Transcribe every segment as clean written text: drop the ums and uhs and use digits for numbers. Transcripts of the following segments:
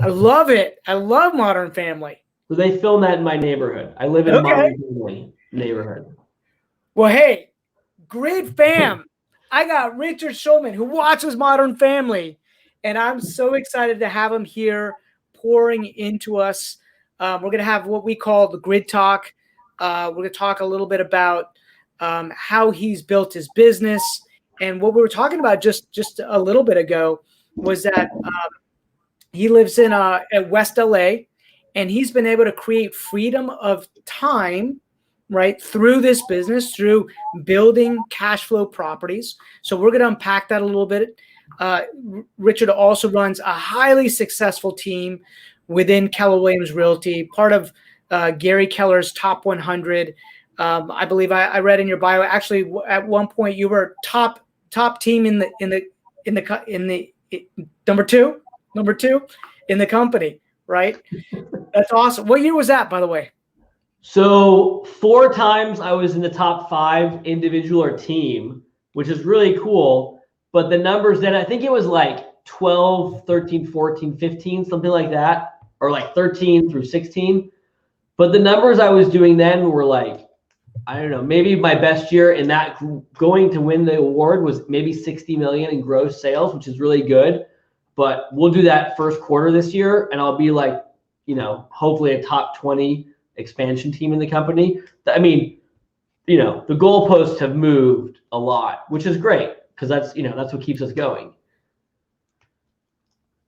I love it. I love Modern Family. So they film that in my neighborhood. I live in Modern Family neighborhood. Well, hey, great fam. I got Richard Schulman, who watches Modern Family, and I'm so excited to have him here pouring into us. We're going to have what we call the grid talk. We're going to talk a little bit about how he's built his business. And what we were talking about just a little bit ago was that he lives in at West LA, and he's been able to create freedom of time, right, through this business, through building cash flow properties. So we're going to unpack that a little bit. Richard also runs a highly successful team within Keller Williams Realty, part of Gary Keller's top 100. I believe I read in your bio, actually at one point you were top team in the number two in the company, right? That's awesome. What year was that, by the way? So 4 times I was in the top 5 individual or team, which is really cool. But the numbers then, I think it was like 12, 13, 14, 15, something like that, or like 13 through 16. But the numbers I was doing then were like, I don't know, maybe my best year in that going to win the award was maybe 60 million in gross sales, which is really good. But we'll do that first quarter this year, and I'll be like, hopefully a top 20 expansion team in the company. I mean, the goalposts have moved a lot, which is great because that's what keeps us going.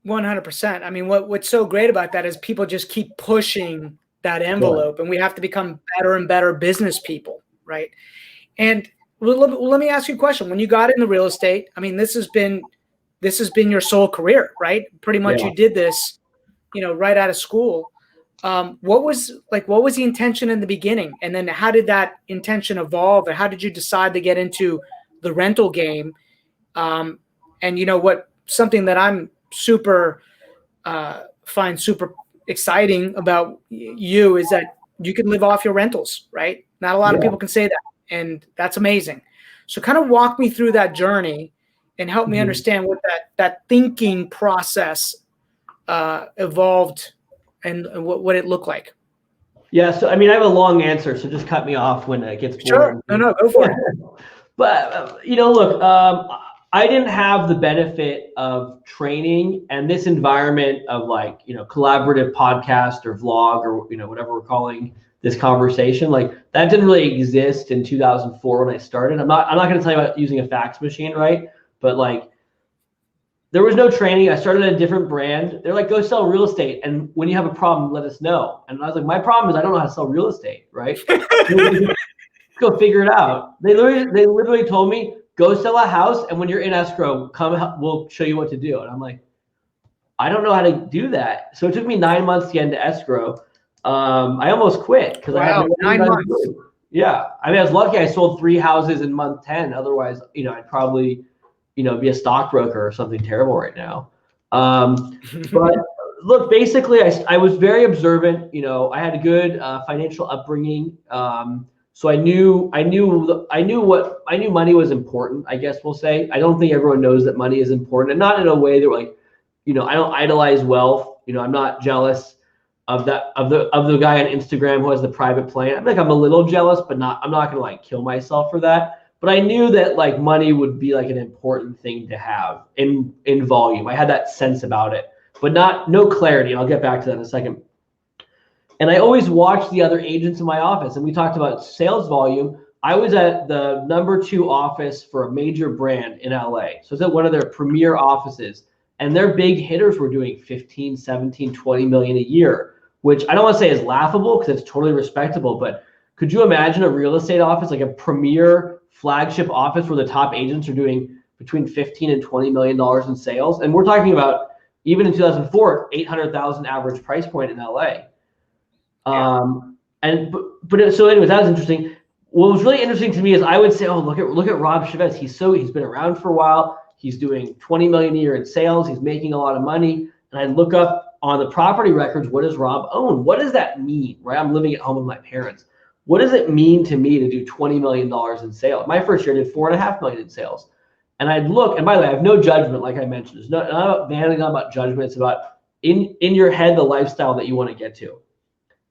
100%. I mean, what's so great about that is people just keep pushing that envelope, and we have to become better and better business people, right? And let me ask you a question. When you got into real estate, I mean, this has been your sole career, right? Pretty much You did this, right out of school. What was the intention in the beginning? And then how did that intention evolve? And how did you decide to get into the rental game? And something that I'm find super exciting about you is that you can live off your rentals, right? Not a lot of people can say that, and that's amazing. So kind of walk me through that journey and help me understand what that thinking process evolved and what it looked like. Yeah, so I mean, I have a long answer, so just cut me off when it gets boring. Sure, no, go for it. But look, I didn't have the benefit of training and this environment of like, collaborative podcast or vlog or, whatever we're calling this conversation. Like that didn't really exist in 2004 when I started. I'm not going to tell you about using a fax machine, right? But like, there was no training. I started a different brand. They're like, go sell real estate. And when you have a problem, let us know. And I was like, my problem is I don't know how to sell real estate, right? Go figure it out. They literally told me, go sell a house, and when you're in escrow, come, we'll show you what to do. And I'm like, I don't know how to do that. So it took me 9 months to get into escrow. I almost quit because I had 9 months. Yeah, I mean, I was lucky. I sold 3 houses in month 10. Otherwise, I'd probably, be a stockbroker or something terrible right now. But look, basically, I was very observant. I had a good financial upbringing. So I knew money was important, I guess we'll say. I don't think everyone knows that money is important, and not in a way that like, I don't idolize wealth. I'm not jealous of the guy on Instagram who has the private plane. I'm a little jealous, but I'm not gonna like kill myself for that. But I knew that like money would be like an important thing to have in volume. I had that sense about it, but no clarity. And I'll get back to that in a second. And I always watched the other agents in my office, and we talked about sales volume. I was at the number 2 office for a major brand in LA. So it's at one of their premier offices, and their big hitters were doing 15, 17, 20 million a year, which I don't want to say is laughable because it's totally respectable. But could you imagine a real estate office, like a premier flagship office where the top agents are doing between 15 and 20 million dollars in sales? And we're talking about, even in 2004, 800,000 average price point in LA. So anyways, that was interesting. What was really interesting to me is I would say, look at Rob Chavez. He's been around for a while. He's doing 20 million a year in sales. He's making a lot of money. And I look up on the property records, what does Rob own? What does that mean, right? I'm living at home with my parents. What does it mean to me to do $20 million in sales? My first year I did $4.5 million in sales. And I'd look, and by the way, I have no judgment, like I mentioned. It's not about vanity, not about judgment. It's about in your head the lifestyle that you want to get to.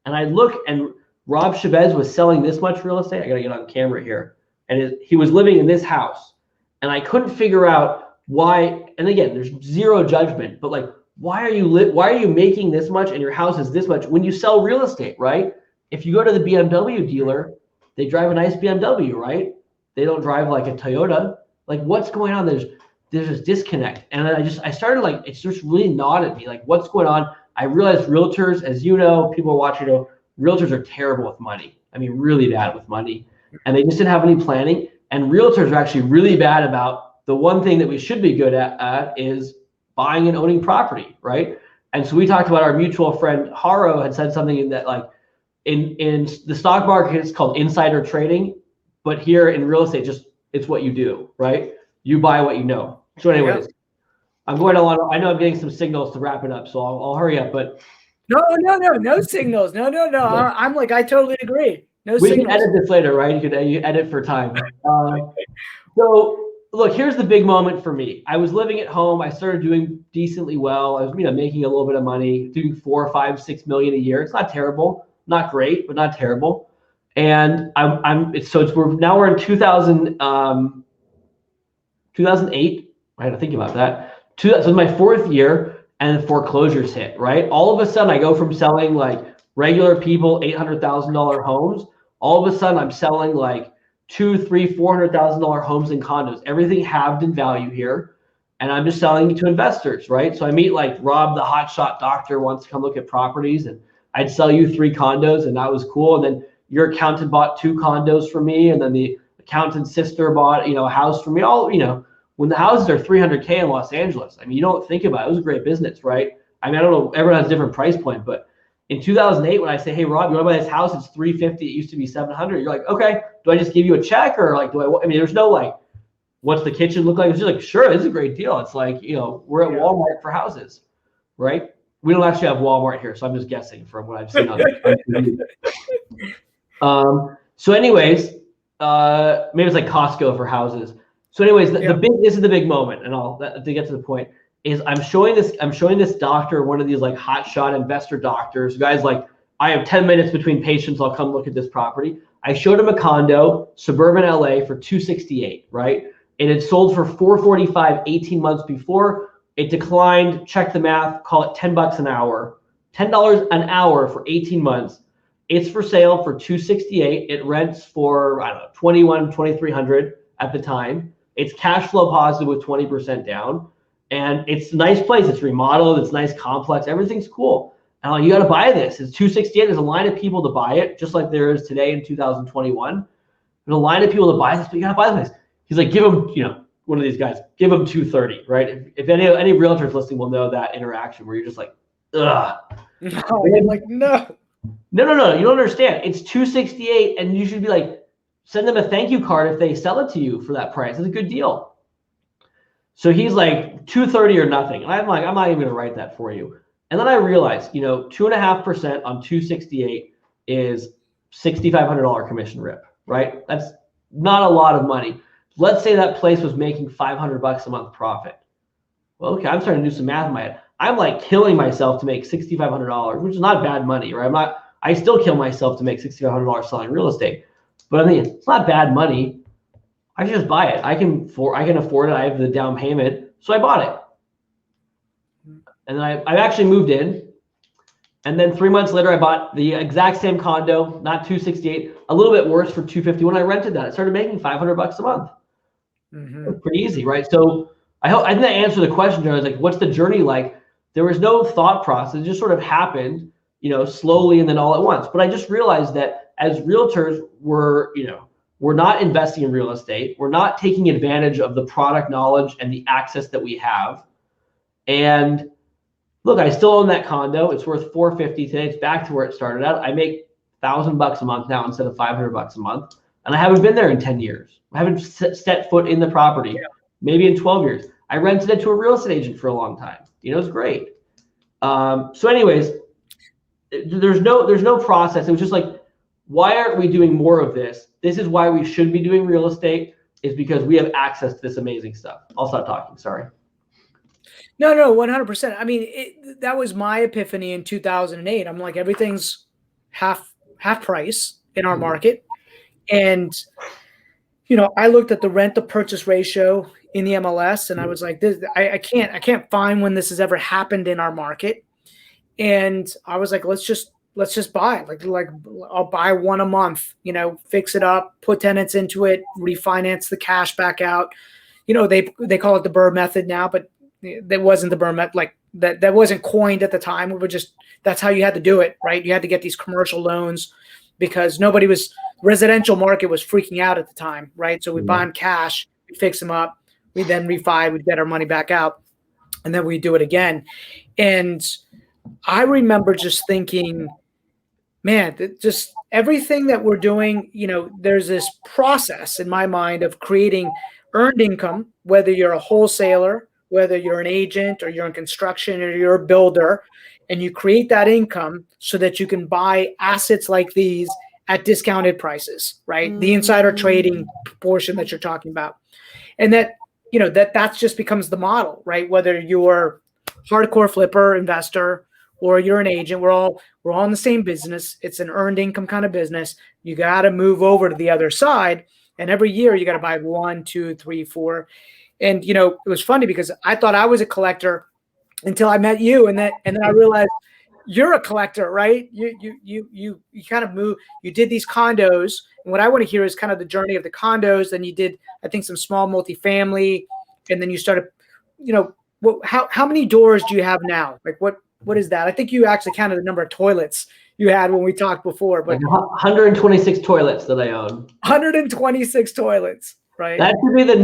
And I look, and Rob Chavez was selling this much real estate. I got to get on camera here. And he was living in this house. And I couldn't figure out why. And again, there's zero judgment, but like, why are you making this much and your house is this much when you sell real estate, right? If you go to the BMW dealer, they drive a nice BMW, right? They don't drive like a Toyota. Like, what's going on? There's this disconnect. And I started like, it's just really gnawed at me. Like, what's going on? I realized realtors, as you know, people watching, realtors are terrible with money. I mean, really bad with money. And they just didn't have any planning. And realtors are actually really bad about the one thing that we should be good at is buying and owning property, right? And so we talked about our mutual friend Haro had said something in that, like, in the stock market, it's called insider trading, but here in real estate, just it's what you do, right? You buy what you know. So anyways, I'm going to I know I'm getting some signals to wrap it up, so I'll hurry up. But no signals. No. I'm like, I totally agree. We can edit this later, right? You can edit for time. So look, here's the big moment for me. I was living at home. I started doing decently well. I was, making a little bit of money, doing 4, 5, 6 million a year. It's not terrible, not great, but not terrible. And we're in 2008. I had to think about that. So it's my 4th year, and the foreclosures hit, right? All of a sudden, I go from selling like regular people $800,000 homes. All of a sudden, I'm selling like $200,000, $300,000, $400,000 homes and condos. Everything halved in value here, and I'm just selling to investors, right? So I meet like Rob, the hotshot doctor, wants to come look at properties, and I'd sell you 3 condos, and that was cool. And then your accountant bought 2 condos for me, and then the accountant's sister bought, a house for me. All, when the houses are $300K in Los Angeles, I mean, you don't think about it. It was a great business, right? I mean, I don't know, everyone has a different price point, but in 2008, when I say, hey, Rob, you want to buy this house? It's $350. It used to be $700. You're like, okay, do I just give you a check, or like, I mean, there's no like, what's the kitchen look like? It's just like, sure, it's a great deal. It's like, we're at Walmart for houses, right? We don't actually have Walmart here, so I'm just guessing from what I've seen on TV. So anyways, maybe it's like Costco for houses. So anyways, this is the big moment, and to get to the point is I'm showing this doctor, one of these like hotshot investor doctors, guys like, I have 10 minutes between patients, I'll come look at this property. I showed him a condo, suburban LA, for $268, right? It had sold for $445 18 months before. It declined, check the math, call it $10 an hour, $10 an hour for 18 months. It's for sale for $268. It rents for, I don't know, $2,100, $2,300 at the time. It's cash flow positive with 20% down. And it's a nice place. It's remodeled. It's nice complex. Everything's cool. And like, you got to buy this. It's $268. There's a line of people to buy it, just like there is today in 2021. There's a line of people to buy this, but you got to buy this. He's like, give him, one of these guys, give him $230, right? If any realtors listening will know that interaction where you're just like, ugh. No, I'm like, no. No. You don't understand. It's $268, and you should be like, send them a thank you card if they sell it to you for that price. It's a good deal. So he's like, $230 or nothing. And I'm like, I'm not even going to write that for you. And then I realized, 2.5% on $268 is $6,500 commission rip, right? That's not a lot of money. Let's say that place was making $500 a month profit. Well, okay, I'm starting to do some math in my head. I'm like killing myself to make $6,500, which is not bad money, right? I still kill myself to make $6,500 selling real estate. But I mean, it's not bad money. I should just buy it. I can afford it. I have the down payment, so I bought it. And then I actually moved in. And then 3 months later, I bought the exact same condo, not $268, a little bit worse for $250. When I rented that, I started making $500 a month. Mm-hmm. Pretty easy, right? So I think that answered the question. I was like, what's the journey like? There was no thought process. It just sort of happened, slowly and then all at once. But I just realized that as realtors, we're not investing in real estate. We're not taking advantage of the product knowledge and the access that we have. And look, I still own that condo. It's worth $450 today. It's back to where it started out. I make $1,000 a month now instead of $500 a month. And I haven't been there in 10 years. I haven't set foot in the property, maybe in 12 years. I rented it to a real estate agent for a long time. It's great. So anyways, there's no process. It was just like, why aren't we doing more of this? This is why we should be doing real estate, is because we have access to this amazing stuff. I'll stop talking. Sorry. No, 100%. I mean, that was my epiphany in 2008. I'm like, everything's half price in our market. And, I looked at the rent to purchase ratio in the MLS, and I was like, I can't find when this has ever happened in our market. And I was like, let's just buy, like I'll buy one a month, fix it up, put tenants into it, refinance the cash back out. They call it the Burr method now, but that wasn't the Burr method. Like that wasn't coined at the time. That's how you had to do it, right? You had to get these commercial loans because residential market was freaking out at the time, right? So we buy them cash, we fix them up, we then refi, we'd get our money back out, and then we do it again. And I remember just thinking, man, just everything that we're doing, there's this process in my mind of creating earned income, whether you're a wholesaler, whether you're an agent or you're in construction or you're a builder, and you create that income so that you can buy assets like these at discounted prices, right? The insider trading portion that you're talking about. And that, that just becomes the model, right? Whether you're hardcore flipper investor or you're an agent, we're all in the same business. It's an earned income kind of business. You got to move over to the other side. And every year you got to buy 1, 2, 3, 4. And, it was funny because I thought I was a collector until I met you. And then I realized you're a collector, right? You kind of move, you did these condos. And what I want to hear is kind of the journey of the condos. Then you did, I think, some small multifamily. And then you started, how many doors do you have now? Like what is that? I think you actually counted the number of toilets you had when we talked before, but 126 toilets that I own. 126 toilets, right? That should be the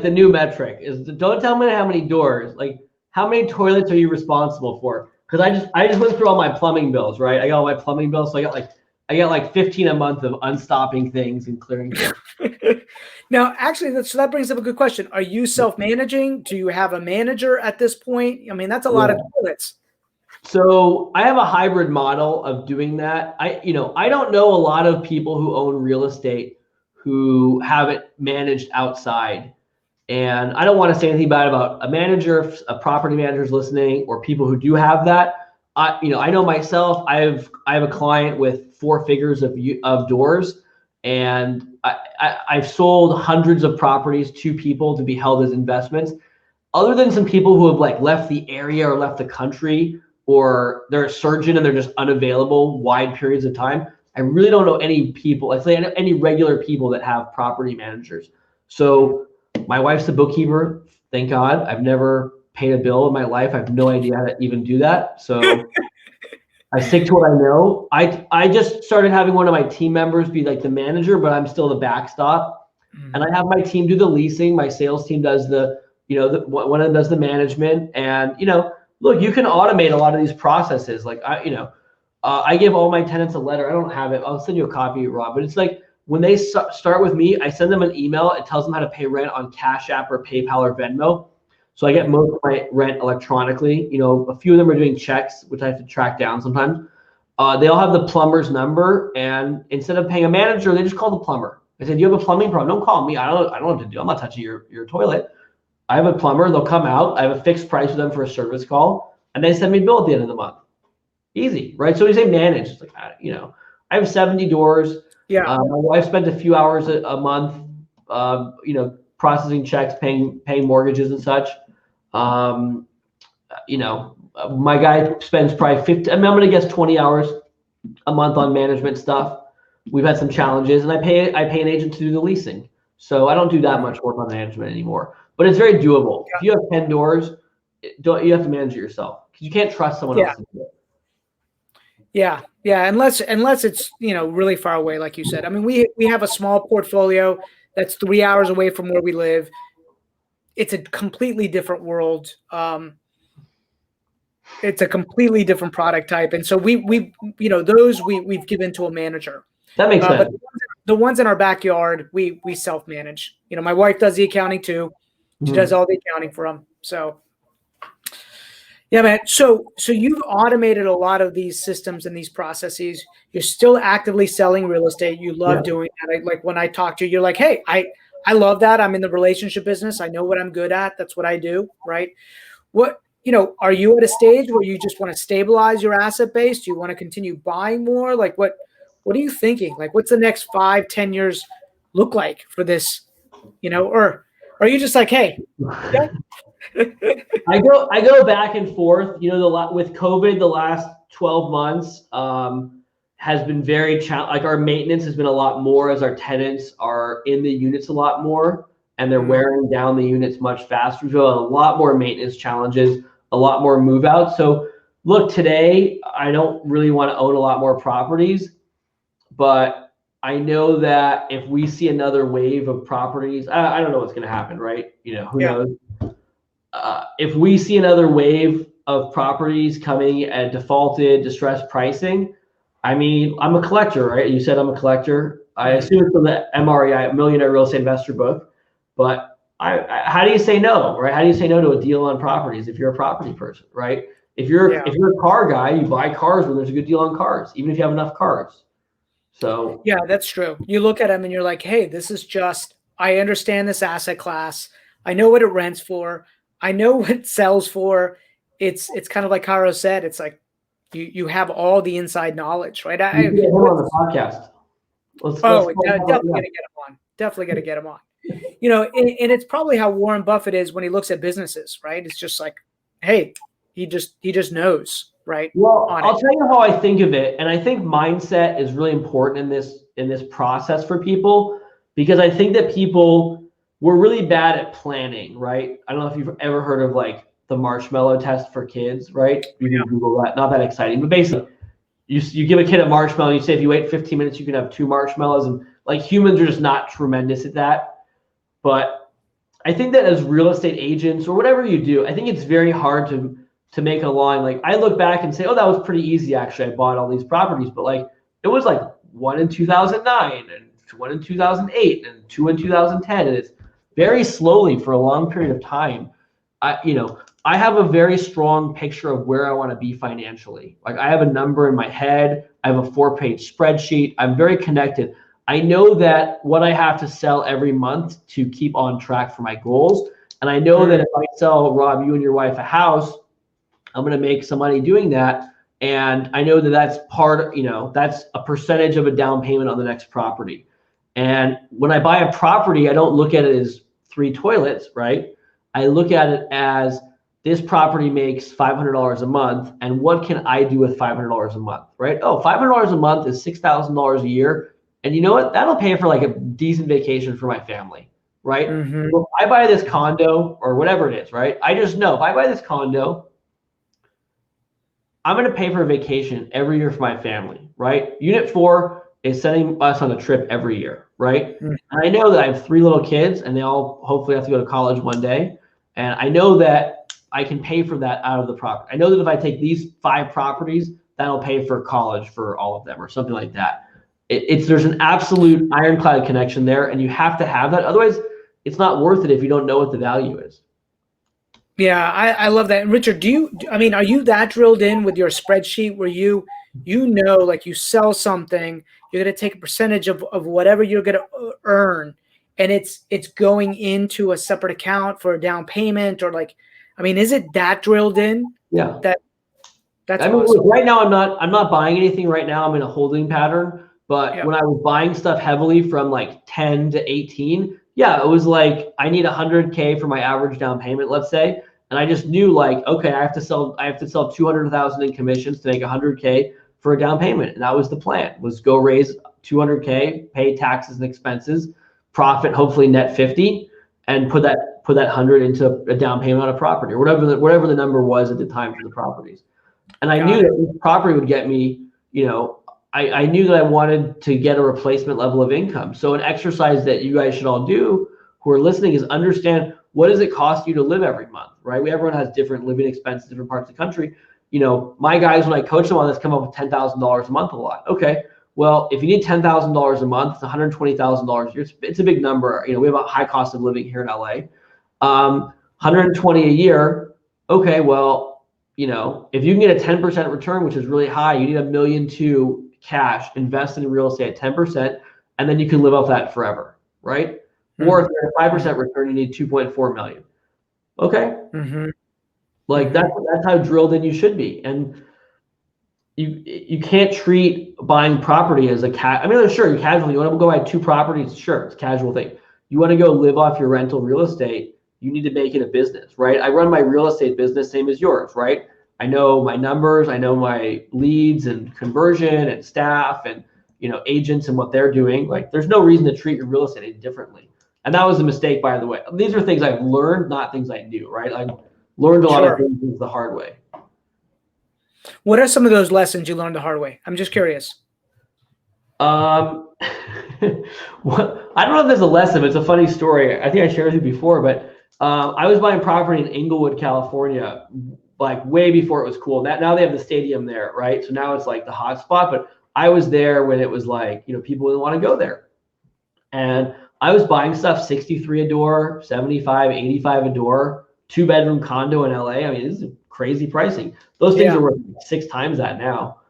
new metric is don't tell me how many doors, like how many toilets are you responsible for? Because I just went through all my plumbing bills, right? I got all my plumbing bills, so I get like 15 a month of unstopping things and clearing things. Now, actually, so that brings up a good question. Are you self-managing? Do you have a manager at this point? I mean, that's a lot of toilets. So I have a hybrid model of doing that. I don't know a lot of people who own real estate who have it managed outside. And I don't want to say anything bad about a manager, if a property manager is listening, or people who do have that. I know myself, I have a client with 4 figures of doors, and I've sold hundreds of properties to people to be held as investments. Other than some people who have left the area or left the country, or they're a surgeon and they're just unavailable wide periods of time, I really don't know any people, let's say any regular people that have property managers. So my wife's a bookkeeper, thank God. I've never paid a bill in my life. I have no idea how to even do that. So I stick to what I know. I just started having one of my team members be like the manager, but I'm still the backstop. And I have my team do the leasing. My sales team does one of them does the management. And, look, you can automate a lot of these processes. Like I give all my tenants a letter. I don't have it. I'll send you a copy, Rob. But it's like when they start with me, I send them an email. It tells them how to pay rent on Cash App or PayPal or Venmo. So I get most of my rent electronically. A few of them are doing checks, which I have to track down sometimes. They all have the plumber's number, and instead of paying a manager, they just call the plumber. I said, "You have a plumbing problem? Don't call me. I don't know what to do. I'm not touching your toilet." I have a plumber. They'll come out. I have a fixed price for them for a service call, and they send me a bill at the end of the month. Easy, right? So we say manage. It's like, I have 70 doors. Yeah. My wife spent a few hours a month, processing checks, paying mortgages and such. My guy spends probably 50. I'm going to guess 20 hours a month on management stuff. We've had some challenges, and I pay an agent to do the leasing. So I don't do that much work on management anymore. But it's very doable. Yeah. If you have 10 doors, you have to manage it yourself because you can't trust someone else to do it. Yeah. Unless it's really far away, like you said. I mean, we have a small portfolio that's 3 hours away from where we live. It's a completely different world. It's a completely different product type, and so we've given to a manager. That makes sense. But the ones in our backyard, we self-manage. My wife does the accounting too. She does all the accounting for them. So, yeah, man. So you've automated a lot of these systems and these processes. You're still actively selling real estate. You love doing that. Like when I talk to you, you're like, hey, I love that. I'm in the relationship business. I know what I'm good at. That's what I do, right? what, are you at a stage where you just want to stabilize your asset base? Do you want to continue buying more? Like what are you thinking? Like what's the next 5-10 years look like for this, or are you just like, hey, yeah. I go back and forth. With COVID, the last 12 months has been very like our maintenance has been a lot more as our tenants are in the units a lot more and they're wearing down the units much faster. So a lot more maintenance challenges, a lot more move outs. So look, today I don't really want to own a lot more properties, but I know that if we see another wave of properties, I don't know what's going to happen, right? Who knows? If we see another wave of properties coming at defaulted, distressed pricing, I mean, I'm a collector, right? You said I'm a collector. I assume it's from the MREI, Millionaire Real Estate Investor book. But how do you say no, right? How do you say no to a deal on properties if you're a property person, right? If you're a car guy, you buy cars when there's a good deal on cars, even if you have enough cars. So yeah, that's true. You look at them and you're like, hey, this is just, I understand this asset class. I know what it rents for. I know what it sells for. It's kind of like Caro said. It's like you have all the inside knowledge, right? You get him on the podcast. Definitely got to get him on. Definitely got to get him on. And it's probably how Warren Buffett is when he looks at businesses, right? It's just like, hey, he just knows, right? Well, I'll tell you how I think of it, and I think mindset is really important in this process for people, because I think that we're really bad at planning, right? I don't know if you've ever heard of like the marshmallow test for kids, right? You can Google that. Not that exciting, but basically, you give a kid a marshmallow. You say if you wait 15 minutes, you can have 2 marshmallows, and like humans are just not tremendous at that. But I think that as real estate agents or whatever you do, I think it's very hard to make a line. Like I look back and say, oh, that was pretty easy. Actually, I bought all these properties, but like it was like 1 in 2009 and 1 in 2008 and 2 in 2010. And it's very slowly for a long period of time. I have a very strong picture of where I want to be financially. Like I have a number in my head. I have a 4-page spreadsheet. I'm very connected. I know that what I have to sell every month to keep on track for my goals. And I know that if I sell, Rob, you and your wife a house, I'm going to make some money doing that. And I know that that's that's a percentage of a down payment on the next property. And when I buy a property, I don't look at it as 3 toilets, right? I look at it as this property makes $500 a month. And what can I do with $500 a month, right? Oh, $500 a month is $6,000 a year. And you know what? That'll pay for like a decent vacation for my family, right? So if I buy this condo or whatever it is, right? I just know if I buy this condo, I'm going to pay for a vacation every year for my family, right? Unit 4 is sending us on a trip every year, right? And I know that I have 3 little kids and they all hopefully have to go to college one day. And I know that I can pay for that out of the property. I know that if I take these 5 properties, that'll pay for college for all of them or something like that. There's an absolute ironclad connection there, and you have to have that. Otherwise, it's not worth it if you don't know what the value is. Yeah, I love that. And Richard, are you that drilled in with your spreadsheet where you like you sell something, you're going to take a percentage of whatever you're going to earn, and it's going into a separate account for a down payment, or like, is it that drilled in? Yeah. That's awesome. Right now I'm not buying anything right now. I'm in a holding pattern. But when I was buying stuff heavily from like 10 to 18, it was like I need $100K for my average down payment, let's say. And I just knew like, okay, I have to sell 200,000 in commissions to make $100K for a down payment. And that was the plan, was go raise 200K, pay taxes and expenses, profit, hopefully net 50, and put that 100 into a down payment on a property or whatever the number was at the time for the properties. And I knew that this property would get me, I knew that I wanted to get a replacement level of income. So an exercise that you guys should all do who are listening is understand, what does it cost you to live every month, right? Everyone has different living expenses, different parts of the country. My guys, when I coach them on this, come up with $10,000 a month a lot. Okay, well, if you need $10,000 a month, it's $120,000 a year. It's a big number. We have a high cost of living here in LA. 120 a year. Okay, well, if you can get a 10% return, which is really high, you need $1.2 million cash invested in real estate at 10%, and then you can live off that forever, right? Or if you're at a 5% return, you need $2.4 million. Okay. Like that's how drilled in you should be. And you can't treat buying property as I mean, sure, you casual. You want to go buy 2 properties, sure, it's a casual thing. You want to go live off your rental real estate, you need to make it a business, right? I run my real estate business, same as yours, right? I know my numbers, I know my leads and conversion and staff and agents and what they're doing. Like, there's no reason to treat your real estate differently. And that was a mistake, by the way. These are things I've learned, not things I knew, right? I learned a lot of things the hard way. What are some of those lessons you learned the hard way? I'm just curious. Well, I don't know if there's a lesson, but it's a funny story. I think I shared with you before, but I was buying property in Inglewood, California, like way before it was cool. Now they have the stadium there, right? So now it's like the hot spot, but I was there when it was like, people didn't want to go there. And I was buying stuff 63 a door, 75, 85 a door, 2-bedroom condo in LA. I mean, this is crazy pricing. Those things are worth 6 times that now.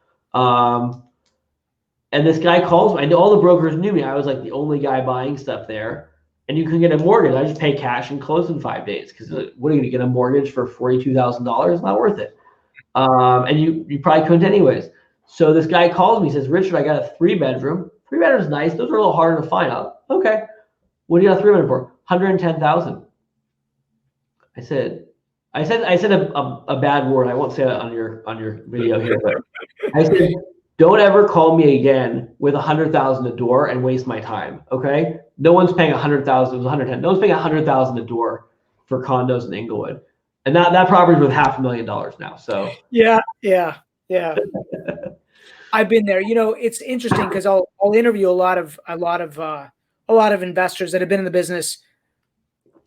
And this guy calls me. I know all the brokers knew me. I was like the only guy buying stuff there. And you can get a mortgage. I just pay cash and close in 5 days. Because what are you going to get a mortgage for $42,000? It's not worth it. And you probably couldn't anyways. So this guy calls me, says, Richard, I got a 3-bedroom. 3-bedroom's nice. Those are a little harder to find out. Okay. What do you got a 3-bedroom for? $110,000. I said a bad word. I won't say that on your video here, but I said, don't ever call me again with $100,000 a door and waste my time. Okay. No one's paying $100,000. It was 110. No one's paying $100,000 a door for condos in Inglewood. And that property's worth $500,000 now. So yeah. I've been there. It's interesting because I'll interview a lot of investors that have been in the business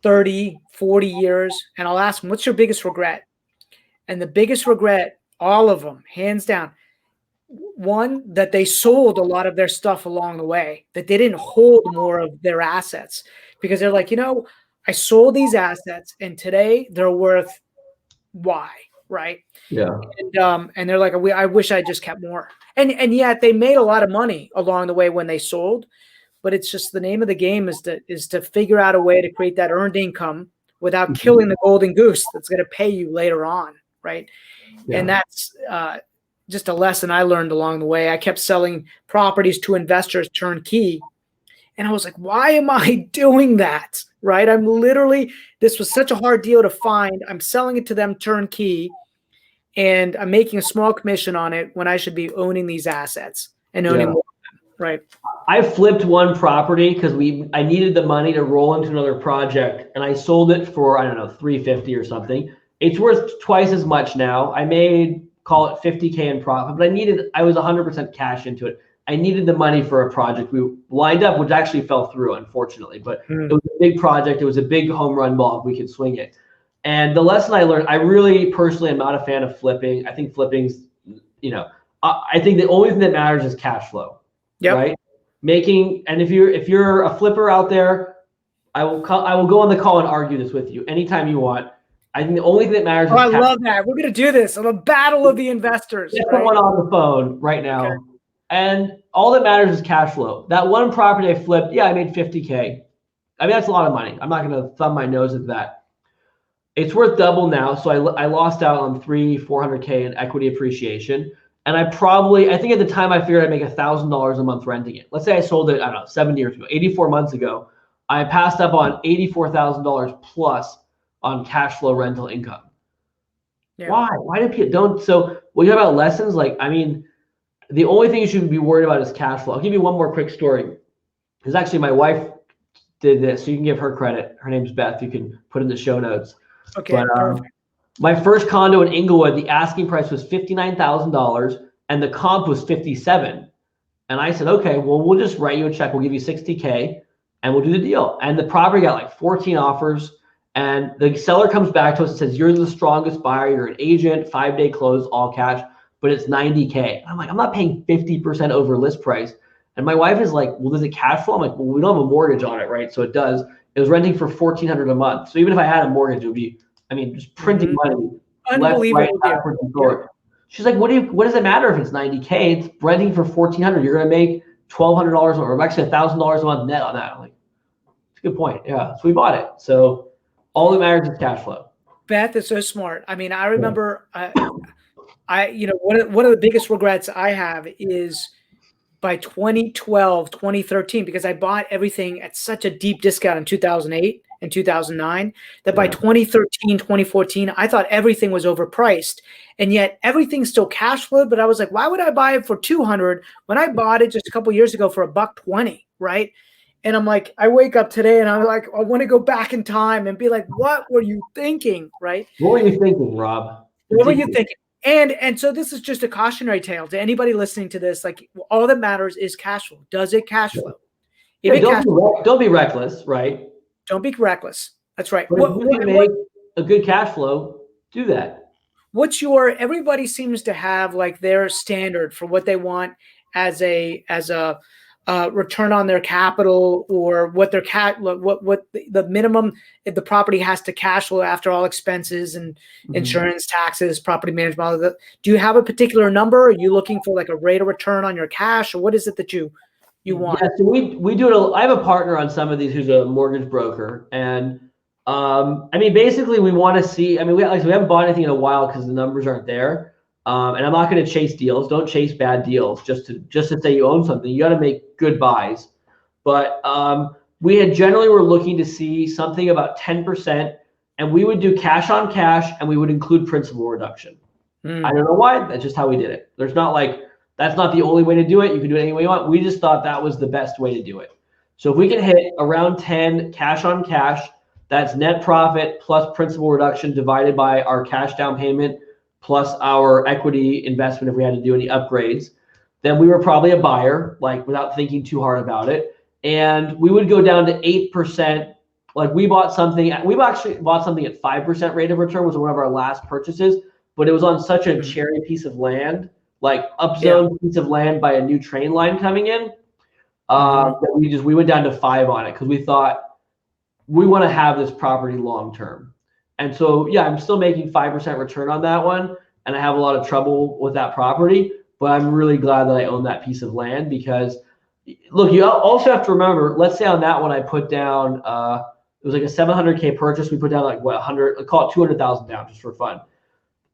30, 40 years, and I'll ask them, what's your biggest regret? And the biggest regret, all of them, hands down, one, that they sold a lot of their stuff along the way, that they didn't hold more of their assets because they're like, I sold these assets and today they're worth Y, right? Yeah. And they're like, I wish I just kept more. And yet they made a lot of money along the way when they sold. But it's just the name of the game is to figure out a way to create that earned income without killing the golden goose that's going to pay you later on, right? Yeah. And that's just a lesson I learned along the way. I kept selling properties to investors turnkey, and I was like, why am I doing that, right? This was such a hard deal to find. I'm selling it to them turnkey, and I'm making a small commission on it when I should be owning these assets and owning more. Right. I flipped one property because I needed the money to roll into another project, and I sold it for, I don't know, $350 or something. It's worth twice as much now. I made, call it $50K in profit, but I was 100% cash into it. I needed the money for a project we lined up, which actually fell through, unfortunately, but it was a big project. It was a big home run ball if we could swing it. And the lesson I learned, I really personally am not a fan of flipping. I think flipping's, I think the only thing that matters is cash flow. Yep. Right. And if you're a flipper out there, I will go on the call and argue this with you anytime you want. I think the only thing that matters. I love that. We're gonna do this on a battle of the investors. Get someone on the phone right now, okay. And all that matters is cash flow. That one property I flipped, I made $50K. I mean, that's a lot of money. I'm not gonna thumb my nose at that. It's worth double now, so I lost out on $400K in equity appreciation. And I think at the time I figured I'd make $1,000 a month renting it. Let's say I sold it, I don't know, 7 years ago, 84 months ago. I passed up on $84,000 plus on cash flow rental income. Yeah. Why? Why do people don't? So when you talk about lessons, the only thing you should be worried about is cash flow. I'll give you one more quick story. Because actually my wife did this, so you can give her credit. Her name's Beth. You can put in the show notes. Okay. But, my first condo in Inglewood, the asking price was $59,000 and the comp was $57,000. And I said, okay, well, we'll just write you a check. We'll give you $60K and we'll do the deal. And the property got like 14 offers. And the seller comes back to us and says, you're the strongest buyer. You're an agent, 5-day close, all cash, but it's $90K. I'm like, I'm not paying 50% over list price. And my wife is like, well, does it cash flow? I'm like, well, we don't have a mortgage on it, right? So it does. It was renting for $1,400 a month. So even if I had a mortgage, it would be, just printing money. Unbelievable. Left, right, yeah. She's like, what does it matter if it's $90K? It's renting for $1,400. You're gonna make $1,200 or actually $1,000 a month net on that. I'm like, it's a good point. Yeah. So we bought it. So all that matters is cash flow. Beth is so smart. I mean, I remember, one of the biggest regrets I have is by 2012, 2013, because I bought everything at such a deep discount in 2008 and 2009 that by 2013, 2014, I thought everything was overpriced. And yet everything's still cash flowed. But I was like, why would I buy it for 200 when I bought it just a couple of years ago for $120, right? And I'm like, I wake up today and I'm like, I want to go back in time and be like, what were you thinking, right? What were you thinking, Rob? What were you thinking? And so this is just a cautionary tale to anybody listening to this. Like, all that matters is cash flow. Does it cash flow? Yeah, don't be reckless, right? Don't be reckless. That's right. But if you can make a good cash flow, do that. Everybody seems to have like their standard for what they want as a return on their capital, or what their what the minimum if the property has to cash flow after all expenses and insurance, taxes, property management, all of that. Do you have a particular number? Are you looking for like a rate of return on your cash, or what is it that you want? Yeah, so we do it. I have a partner on some of these who's a mortgage broker, and I mean, basically we want to see. I mean, we haven't bought anything in a while because the numbers aren't there. And I'm not going to chase deals. Don't chase bad deals just to say you own something. You got to make good buys. But we had generally were looking to see something about 10%, and we would do cash on cash, and we would include principal reduction. I don't know why. That's just how we did it. There's not like that's not the only way to do it. You can do it any way you want. We just thought that was the best way to do it. So if we can hit around 10 cash on cash, that's net profit plus principal reduction divided by our cash down payment plus our equity investment if we had to do any upgrades, then we were probably a buyer, like without thinking too hard about it. And we would go down to 8%. Like we actually bought something at 5% rate of return, was one of our last purchases, but it was on such a cherry piece of land, like upzone piece of land by a new train line coming in, that we went down to 5 on it because we thought we want to have this property long term. And so, yeah, I'm still making 5% return on that one, and I have a lot of trouble with that property, but I'm really glad that I own that piece of land because, look, you also have to remember, let's say on that one I put down, it was like a $700K purchase. We put down like, call it $200,000 down just for fun.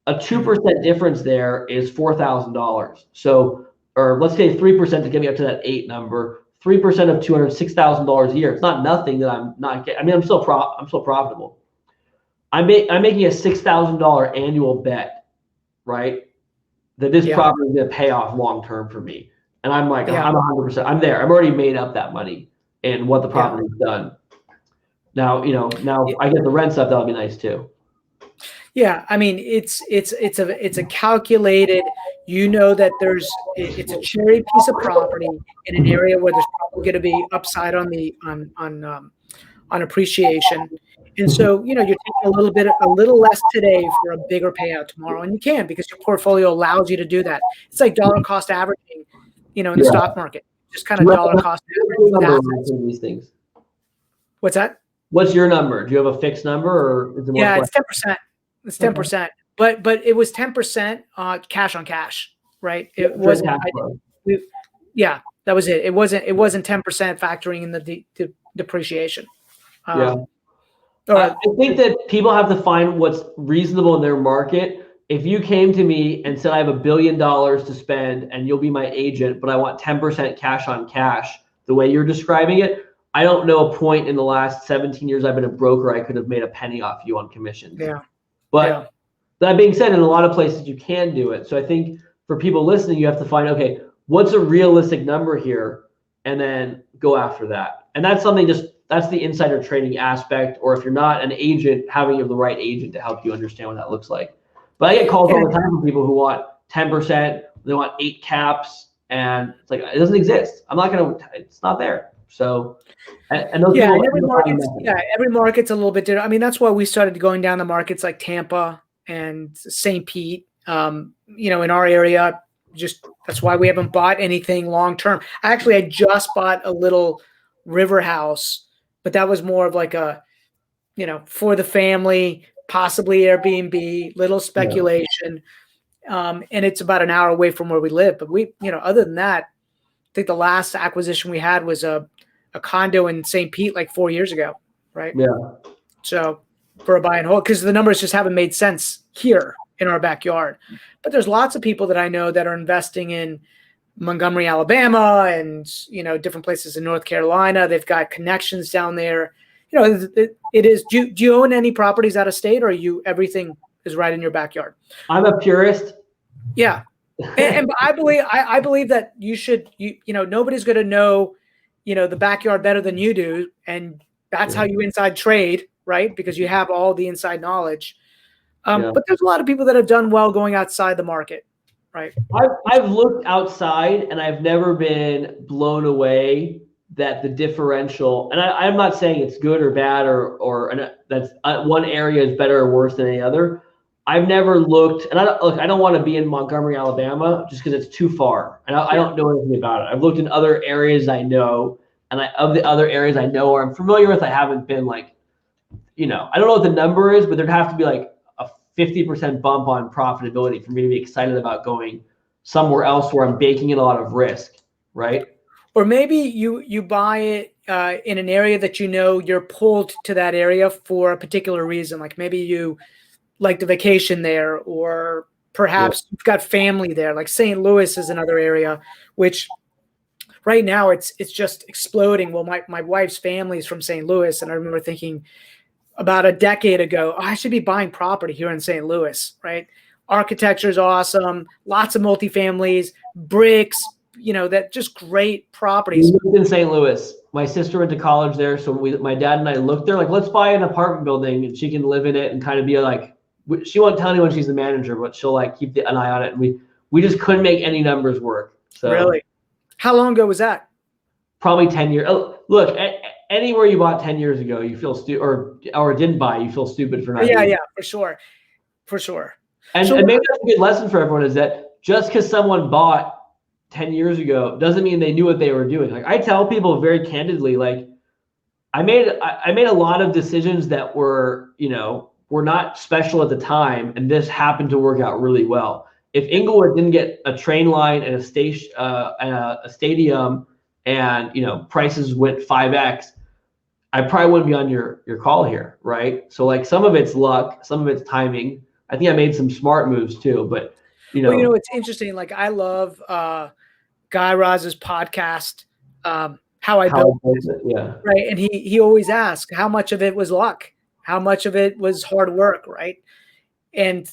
A 2% difference there is $4,000. So, or let's say 3% to get me up to that 8 number. 3% of $200, $6,000 a year. It's not nothing that I'm not getting. I mean, I'm still profitable. I'm making a $6,000 annual bet, right? That this property is going to pay off long term for me. And I'm like, I'm 100%. I'm there. I've already made up that money and what the property's done. Now, I get the rent stuff. That'll be nice too. Yeah, I mean, it's a calculated. That it's a cherry piece of property in an area where there's probably going to be upside on appreciation. And so, you're taking a little less today for a bigger payout tomorrow. And you can, because your portfolio allows you to do that. It's like dollar cost averaging, in the stock market, just kind of dollar cost averaging these things. What's that? What's your number? Do you have a fixed number or is it more? Yeah, it's 10%. It's 10%, but it was 10% cash on cash, right? It wasn't. That was it. It wasn't 10% factoring in the depreciation. I think that people have to find what's reasonable in their market. If you came to me and said, I have $1 billion to spend and you'll be my agent, but I want 10% cash on cash, the way you're describing it, I don't know a point in the last 17 years I've been a broker I could have made a penny off you on commissions. But that being said, in a lot of places you can do it. So I think for people listening, you have to find, okay, what's a realistic number here? And then go after that. And that's something that's the insider trading aspect, or if you're not an agent, having the right agent to help you understand what that looks like. But I get calls all the time from people who want 10%, they want 8 caps, and it's like, it doesn't exist. It's not there. So, and those every market's a little bit different. I mean, that's why we started going down the markets like Tampa and St. Pete, in our area. Just that's why we haven't bought anything long term. Actually, I just bought a little river house, but that was more of like a, for the family, possibly Airbnb, little speculation. And it's about an hour away from where we live. But we, other than that, I think the last acquisition we had was a condo in St. Pete like 4 years ago, right? Yeah. So, for a buy and hold because the numbers just haven't made sense here in our backyard. But there's lots of people that I know that are investing in Montgomery, Alabama, and different places in North Carolina. They've got connections down there. It is. Do you own any properties out of state, or everything is right in your backyard? I'm a purist. Yeah, and I believe that you should. Nobody's going to know, the backyard better than you do, and that's how you inside trade, right? Because you have all the inside knowledge. But there's a lot of people that have done well going outside the market, right? I've looked outside and I've never been blown away that the differential, and I'm not saying it's good or bad or that's one area is better or worse than any other. I've never looked, and I don't want to be in Montgomery, Alabama, just because it's too far, and I don't know anything about it. I've looked in other areas I know, and of the other areas I know or I'm familiar with, I haven't been I don't know what the number is, but there'd have to be a 50% bump on profitability for me to be excited about going somewhere else where I'm baking in a lot of risk, right? Or maybe you buy it in an area that you're pulled to that area for a particular reason. Like maybe you like the vacation there, or perhaps you've got family there. Like St. Louis is another area, which right now it's just exploding. Well, my wife's family is from St. Louis, and I remember thinking about a decade ago, I should be buying property here in St. Louis, right? Architecture is awesome, lots of multifamilies, bricks, that just great properties. We lived in St. Louis. My sister went to college there, so my dad and I looked there let's buy an apartment building and she can live in it and kind of be she won't tell anyone she's the manager, but she'll keep an eye on it. And we just couldn't make any numbers work. So really, how long ago was that? Probably 10 years. Oh, look, anywhere you bought 10 years ago, you feel stupid, or didn't buy, you feel stupid for not. Yeah, for sure. And maybe that's a good lesson for everyone, is that just because someone bought 10 years ago doesn't mean they knew what they were doing. I tell people very candidly, I made a lot of decisions that were not special at the time, and this happened to work out really well. If Inglewood didn't get a train line and a station, a stadium, and prices went 5x, I probably wouldn't be on your call here, right? So some of it's luck, some of it's timing. I think I made some smart moves too, but it's interesting. I love Guy Raz's podcast, How I Built It, yeah, right? And he always asks how much of it was luck, how much of it was hard work, right? And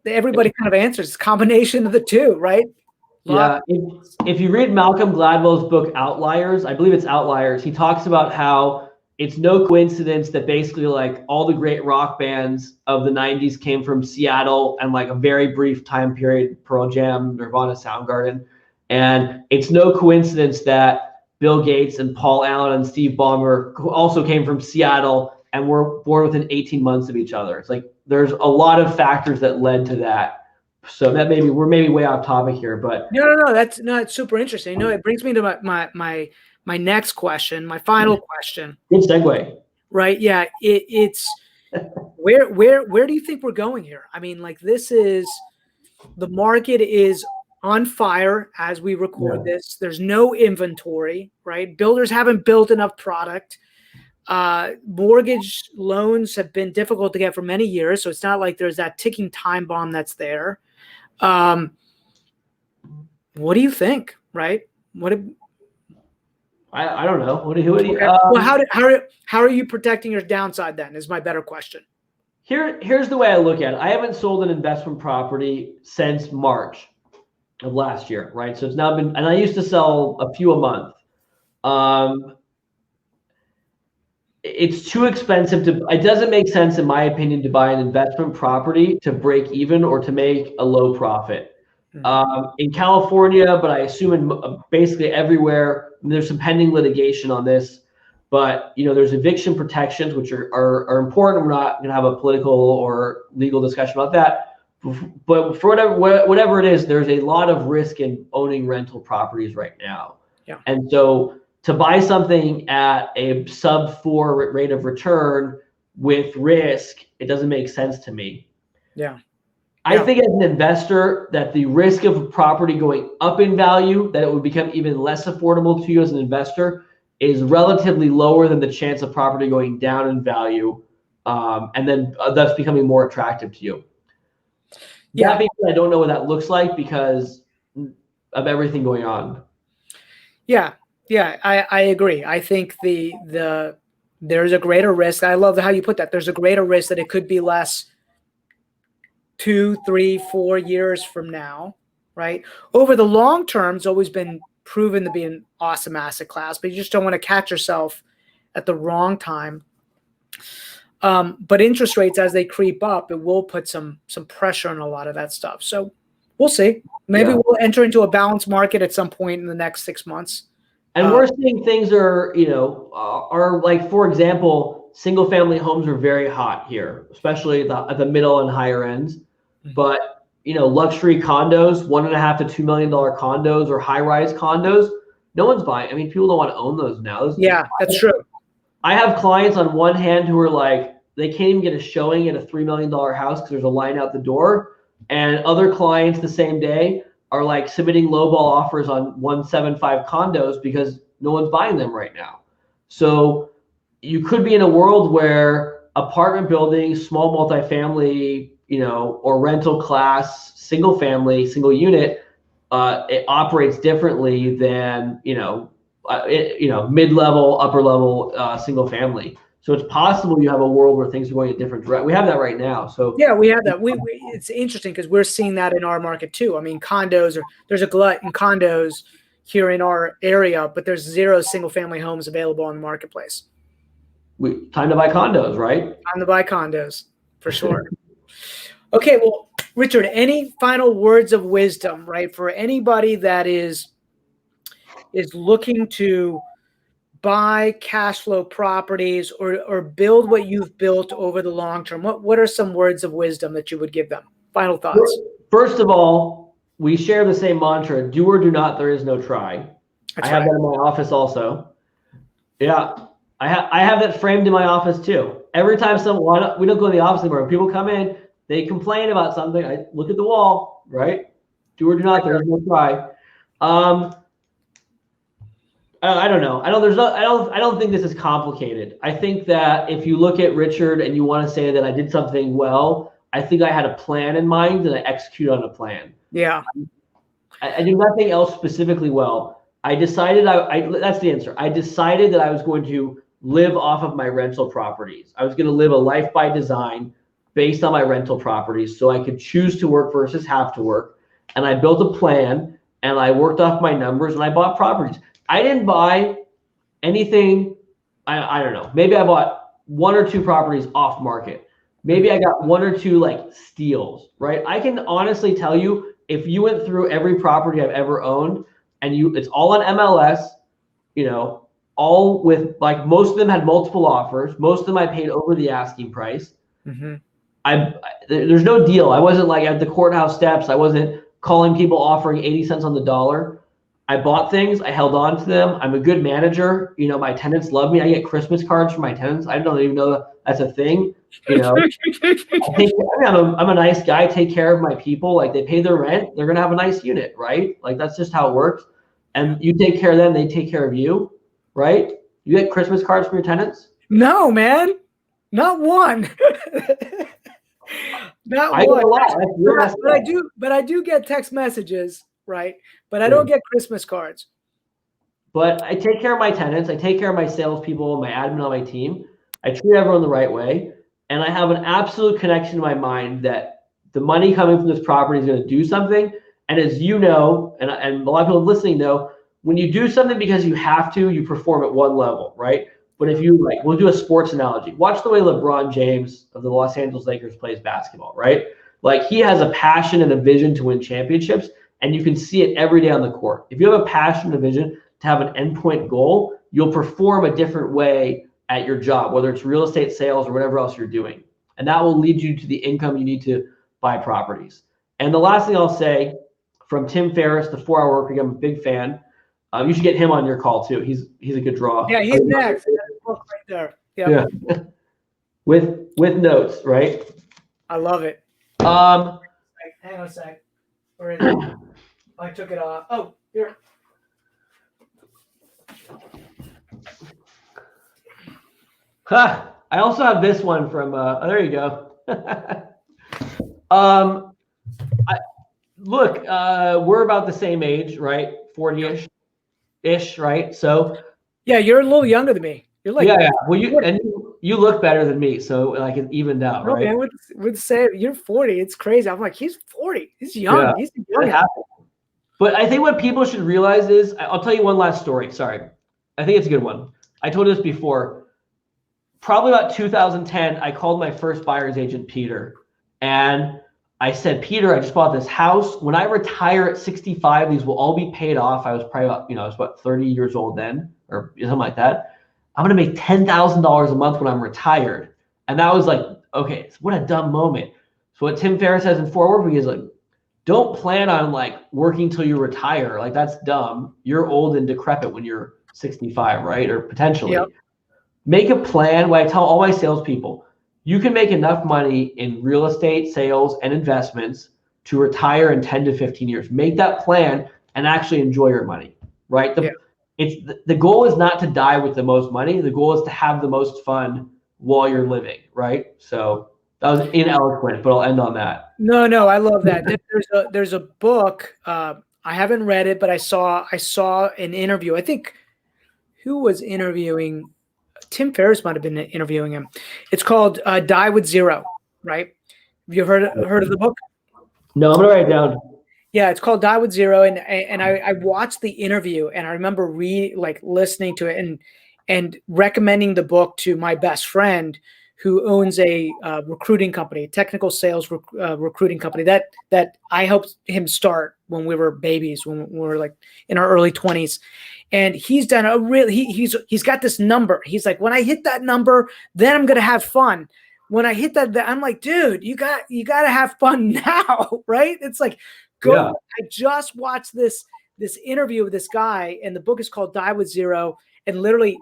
everybody kind of answers, it's a combination of the two, right? Yeah, if you read Malcolm Gladwell's book Outliers, I believe it's Outliers, he talks about how it's no coincidence that basically all the great rock bands of the 90s came from Seattle and a very brief time period, Pearl Jam, Nirvana, Soundgarden. And it's no coincidence that Bill Gates and Paul Allen and Steve Ballmer, who also came from Seattle and were born within 18 months of each other. It's there's a lot of factors that led to that. So that we're maybe way off topic here, but no, it's super interesting. It brings me to my next question, my final question. Good segue. Right? Yeah, it's where do you think we're going here? I mean, this is the market is on fire as we record this. There's no inventory, right? Builders haven't built enough product. Mortgage loans have been difficult to get for many years, so it's not like there's that ticking time bomb that's there. What do you think, right? I don't know. What do you? Well, how are you protecting your downside then? Is my better question. Here's the way I look at it. I haven't sold an investment property since March of last year, right? So it's now been, and I used to sell a few a month. It's too expensive it doesn't make sense, in my opinion, to buy an investment property to break even or to make a low profit. In California, but I assume in basically everywhere, there's some pending litigation on this, but there's eviction protections, which are important. We're not going to have a political or legal discussion about that, but for whatever it is, there's a lot of risk in owning rental properties right now. Yeah. And so to buy something at a sub 4 rate of return with risk, it doesn't make sense to me. Yeah. I think as an investor that the risk of property going up in value, that it would become even less affordable to you as an investor, is relatively lower than the chance of property going down in value. and then thus becoming more attractive to you. Yeah. That being said, I don't know what that looks like because of everything going on. Yeah, I agree. I think there's a greater risk. I love how you put that. There's a greater risk that it could be less 2, 3, 4 years from now, right? Over the long term, it's always been proven to be an awesome asset class, but you just don't want to catch yourself at the wrong time. But interest rates, as they creep up, it will put some pressure on a lot of that stuff. So we'll see. Maybe we'll enter into a balanced market at some point in the next 6 months. And we're seeing things are like, for example, single family homes are very hot here, especially at the middle and higher ends. But, luxury condos, $1.5 to $2 million condos or high rise condos, no one's buying. I mean, people don't want to own those now. Yeah, that's true. I have clients on one hand who are like, they can't even get a showing at a $3 million house because there's a line out the door. And other clients the same day are like submitting lowball offers on 175 condos because no one's buying them right now. So you could be in a world where apartment buildings, small multifamily, or rental class, single family, single unit, it operates differently than, mid-level, upper level, single family. So it's possible you have a world where things are going a different direction. We have that right now. So yeah, we have that. It's interesting because we're seeing that in our market too. I mean, there's a glut in condos here in our area, but there's 0 single family homes available on the marketplace. Time to buy condos, right? Time to buy condos, for sure. Okay, well, Richard, any final words of wisdom, right, for anybody that is looking to buy cash flow properties or build what you've built over the long term? What are some words of wisdom that you would give them? Final thoughts. First of all, we share the same mantra: do or do not, there is no try. I have that in my office also. Yeah, I have that framed in my office too. Every time we don't go to the office anymore. When people come in, they complain about something. I look at the wall, right? Do or do not, there is no try. I don't know. I don't think this is complicated. I think that if you look at Richard and you want to say that I did something well, I think I had a plan in mind and I executed on a plan. Yeah. I did nothing else specifically well. That's the answer. I decided that I was going to live off of my rental properties. I was going to live a life by design based on my rental properties so I could choose to work versus have to work. And I built a plan and I worked off my numbers and I bought properties. I didn't buy anything. I don't know. Maybe I bought 1 or 2 properties off market. Maybe I got 1 or 2 like steals, right? I can honestly tell you, if you went through every property I've ever owned and it's all on MLS, all with like, most of them had multiple offers. Most of them I paid over the asking price. Mm-hmm. There's no deal. I wasn't like at the courthouse steps. I wasn't calling people offering 80 cents on the dollar. I bought things. I held on to them. I'm a good manager. My tenants love me. I get Christmas cards from my tenants. I don't even know that's a thing. I'm a nice guy. I take care of my people. Like, they pay their rent. They're going to have a nice unit, right? Like, that's just how it works. And you take care of them. They take care of you, right? You get Christmas cards from your tenants? No, man. Not one. Not I one. get a lot. But I do get text messages, right? But I don't get Christmas cards. But I take care of my tenants. I take care of my salespeople, my admin on my team. I treat everyone the right way. And I have an absolute connection in my mind that the money coming from this property is going to do something. And as you know, and a lot of people listening know, when you do something because you have to, you perform at one level, right? But if you we'll do a sports analogy. Watch the way LeBron James of the Los Angeles Lakers plays basketball, right? Like, he has a passion and a vision to win championships, and you can see it every day on the court. If you have a passion and a vision to have an endpoint goal, you'll perform a different way at your job, whether it's real estate sales or whatever else you're doing. And that will lead you to the income you need to buy properties. And the last thing I'll say, from Tim Ferriss, the 4-Hour Workweek, I'm a big fan. You should get him on your call too. He's a good draw. Yeah, he's next. Right there. Yeah. With notes, right? I love it. Hang on a sec. Where is it? I took it off. Oh, here. Ha! I also have this one from. There you go. um, Look, we're about the same age, right? 40-ish, right? So Yeah, you're a little younger than me. You're like, yeah. Well, you look better than me, so like it evened out, no, right? man, would say you're 40. It's crazy. I'm like, he's 40. He's young. Yeah, He's it young. happens. But I think what people should realize is, I'll tell you one last story. Sorry, I think it's a good one. I told you this before. Probably about 2010, I called my first buyer's agent, Peter, and I said, Peter, I just bought this house. When I retire at 65, these will all be paid off. I was probably about, I was about 30 years old then, or something like that. I'm going to make $10,000 a month when I'm retired. And that was like, okay, what a dumb moment. So what Tim Ferriss says in Forward, he is like, don't plan on like working till you retire. Like that's dumb. You're old and decrepit when you're 65, right? Or potentially. Yep. Make a plan. What I tell all my salespeople, you can make enough money in real estate, sales, and investments to retire in 10 to 15 years. Make that plan and actually enjoy your money, right? The goal is not to die with the most money. The goal is to have the most fun while you're living, right? So that was ineloquent, but I'll end on that. No, I love that. There's a book. I haven't read it, but I saw an interview. I think who was interviewing Tim Ferriss might have been interviewing him. It's called Die with Zero, right? Have you heard of the book? No, I'm gonna write it down. Yeah, it's called Die with Zero, and I watched the interview, and I remember listening to it and recommending the book to my best friend who owns a recruiting company, technical sales recruiting company that I helped him start when we were babies, when we were like in our early 20s. And he's done he's got this number. He's like, when I hit that number, then I'm gonna have fun. When I hit that, I'm like, dude, you got to have fun now, right? It's like, go. Yeah. I just watched this interview with this guy, and the book is called Die with Zero. And literally,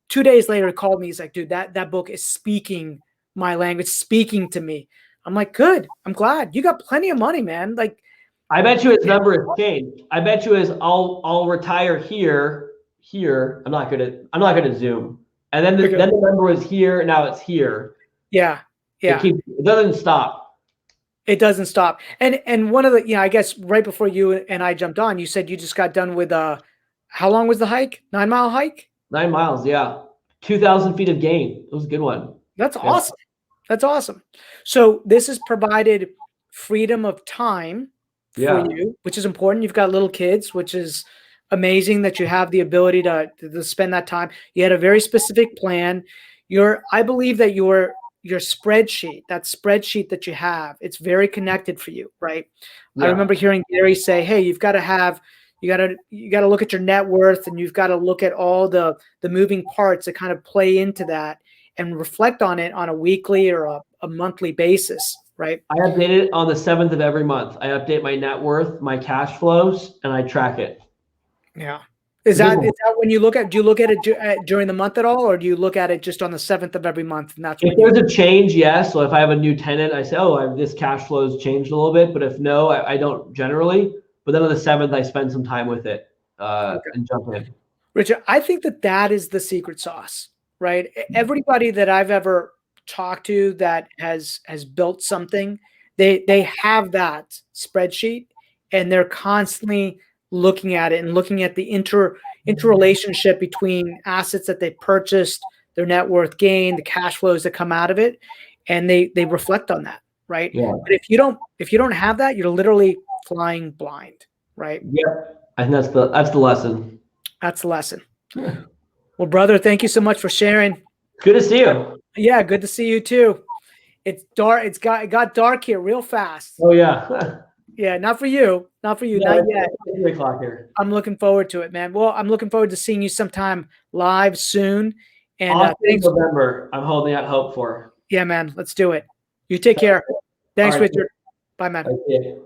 2 days later, he called me. He's like, dude, that book is speaking my language, speaking to me. I'm like, good. I'm glad. You got plenty of money, man. Like, I bet you his number has changed. I bet you I'll retire here. I'm not good at Zoom. And then then the number was here. Now it's here. Yeah. It doesn't stop. It doesn't stop. And one of the, I guess right before you and I jumped on, you said you just got done with how long was the hike? 9-mile hike? 9 miles, yeah. 2,000 feet of gain. It was a good one. That's awesome. That's awesome. So this has provided freedom of time for you, which is important. You've got little kids, which is amazing that you have the ability to spend that time. You had a very specific plan. I believe that your spreadsheet, that spreadsheet that you have, it's very connected for you, right? Yeah. I remember hearing Gary say, hey, you got to look at your net worth, and you've got to look at all the moving parts that kind of play into that and reflect on it on a weekly or a monthly basis, right? I update it on the 7th of every month. I update my net worth, my cash flows, and I track it. Yeah. Is that when you look at, do you look at it during the month at all, or do you look at it just on the 7th of every month? And that's if there's a change, yes. So if I have a new tenant, I say, this cash flow has changed a little bit. But if no, I don't generally. But then on the 7th, I spend some time with it and jump in. Richard, I think that is the secret sauce, right? Everybody that I've ever talked to that has built something, they have that spreadsheet, and they're constantly looking at it and looking at the interrelationship between assets that they purchased, their net worth gain, the cash flows that come out of it, and they reflect on that, right? Yeah. But if you don't have that, you're literally flying blind, right? Yeah, I think that's the lesson. That's the lesson. Yeah. Well, brother, thank you so much for sharing. Good to see you. Yeah, good to see you too. It's dark. It got dark here real fast. Oh yeah. Yeah, not for you. Not yet. 3 o'clock here. I'm looking forward to it, man. Well, I'm looking forward to seeing you sometime live soon. And thanks. November, I'm holding out hope for. Yeah, man. Let's do it. You take care. Thanks, Richard. Bye, man. Okay.